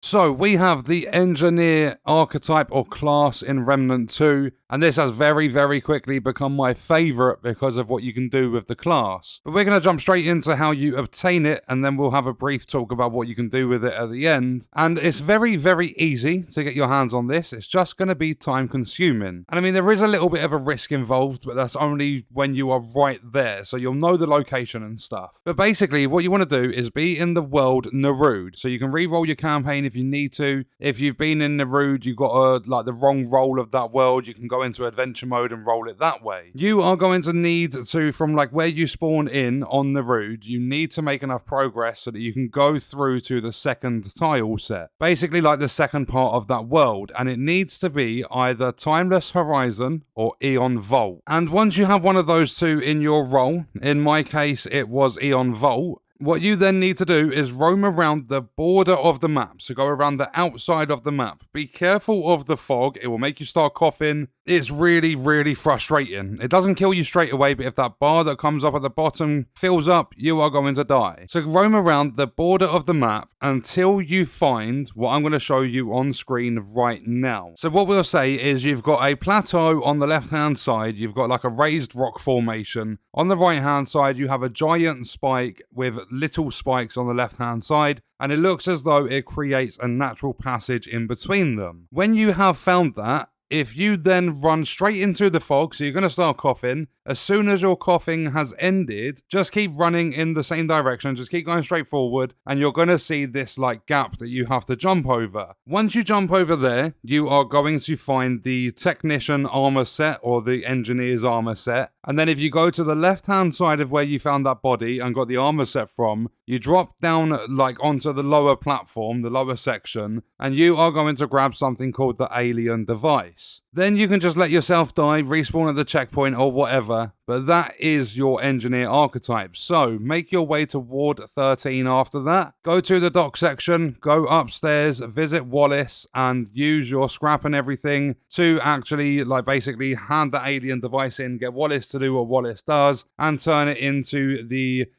So we have the Engineer Archetype or class in Remnant 2, and this has very, very quickly become my favourite because of what you can do with the class. But we're going to jump straight into how you obtain it, and then we'll have a brief talk about what you can do with it at the end. And it's very, very easy to get your hands on this. It's just going to be time consuming. And I mean, there is a little bit of a risk involved, but that's only when you are right there, so you'll know the location and stuff. But basically, what you want to do is be in the world Nerude, so you can re-roll your campaign if you need to. If you've been in Nerude, you've got like the wrong roll of that world, you can go into adventure mode and roll it that way. You are going to need to, from like where you spawn in on Nerude, you need to make enough progress so that you can go through to the second tile set. Basically like the second part of that world, and it needs to be either Timeless Horizon or Eon Vault. And once you have one of those two in your roll, in my case it was Eon Vault, what you then need to do is roam around the border of the map. So go around the outside of the map. Be careful of the fog. It will make you start coughing. It's really, really frustrating. It doesn't kill you straight away, but if that bar that comes up at the bottom fills up, you are going to die. So roam around the border of the map until you find what I'm going to show you on screen right now. So what we'll say is you've got a plateau on the left-hand side. You've got like a raised rock formation. On the right-hand side, you have a giant spike with little spikes on the left-hand side, and it looks as though it creates a natural passage in between them. When you have found that, if you then run straight into the fog, so you're going to start coughing, as soon as your coughing has ended, just keep running in the same direction, just keep going straight forward, and you're going to see this like gap that you have to jump over. Once you jump over there, you are going to find the Technician armor set or the Engineer's armor set, and then if you go to the left-hand side of where you found that body and got the armor set from, you drop down like onto the lower platform, the lower section, and you are going to grab something called the Alien Device. Then you can just let yourself die, respawn at the checkpoint or whatever, but that is your Engineer Archetype. So make your way to Ward 13 after that. Go to the dock section, go upstairs, visit Wallace, and use your scrap and everything to actually like basically hand the Alien Device in, get Wallace to do what Wallace does, and turn it into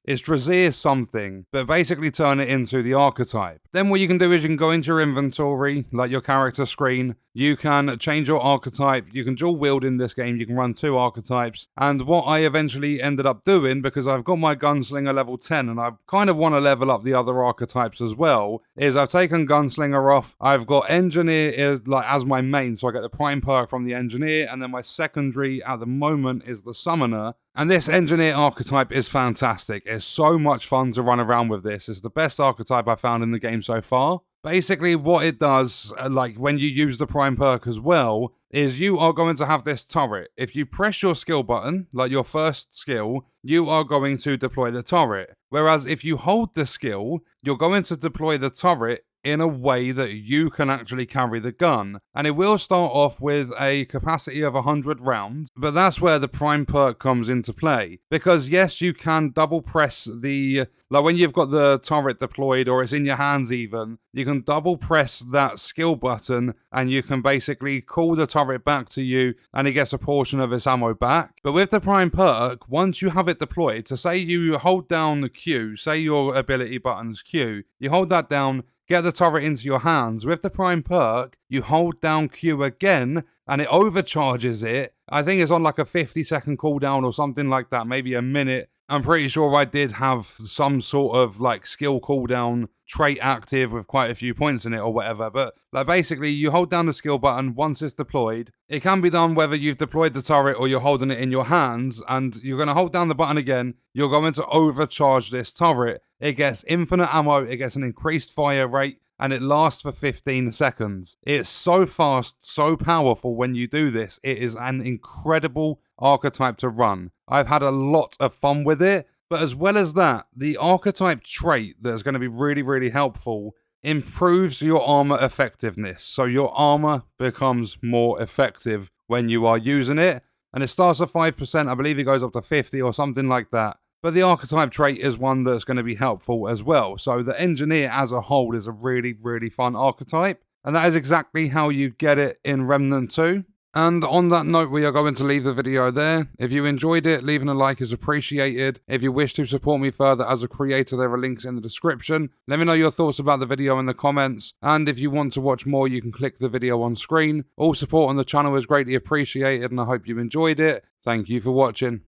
it's Drazir something, but basically turn it into the Archetype. Then what you can do is you can go into your inventory, like your character screen. You can change your archetype. You can dual wield in this game. You can run 2 archetypes. And what I eventually ended up doing, because I've got my gunslinger level 10 and I kind of want to level up the other archetypes as well, is I've taken gunslinger off. I've got engineer as my main, so I get the prime perk from the engineer, and then my secondary at the moment is the summoner. And this Engineer Archetype is fantastic. It's so much fun to run around with this. It's the best archetype I've found in the game so far. Basically, what it does, like when you use the prime perk as well, is you are going to have this turret. If you press your skill button, like your first skill, you are going to deploy the turret. Whereas if you hold the skill, you're going to deploy the turret in a way that you can actually carry the gun. And it will start off with a capacity of 100 rounds, but that's where the prime perk comes into play. Because yes, you can double press like when you've got the turret deployed or it's in your hands even, you can double press that skill button and you can basically call the turret back to you and it gets a portion of its ammo back. But with the prime perk, once you have it deployed, so say you hold down the Q, say your ability button's Q, you hold that down, get the turret into your hands. With the prime perk, you hold down Q again, and it overcharges it. I think it's on like a 50-second cooldown or something like that, maybe a minute. I'm pretty sure I did have some sort of like skill cooldown trait active with quite a few points in it or whatever, but like basically you hold down the skill button once it's deployed. It can be done whether you've deployed the turret or you're holding it in your hands, and you're going to hold down the button again. You're going to overcharge this turret. It gets infinite ammo, it gets an increased fire rate, and it lasts for 15 seconds. It's so fast, so powerful when you do this. It is an incredible archetype to run. I've had a lot of fun with it, but as well as that, the archetype trait that's going to be really, really helpful improves your armor effectiveness. So your armor becomes more effective when you are using it, and it starts at 5%. I believe it goes up to 50 or something like that. But the archetype trait is one that's going to be helpful as well. So the engineer as a whole is a really, really fun archetype. And that is exactly how you get it in Remnant 2. And on that note, we are going to leave the video there. If you enjoyed it, leaving a like is appreciated. If you wish to support me further as a creator, there are links in the description. Let me know your thoughts about the video in the comments. And if you want to watch more, you can click the video on screen. All support on the channel is greatly appreciated, and I hope you enjoyed it. Thank you for watching.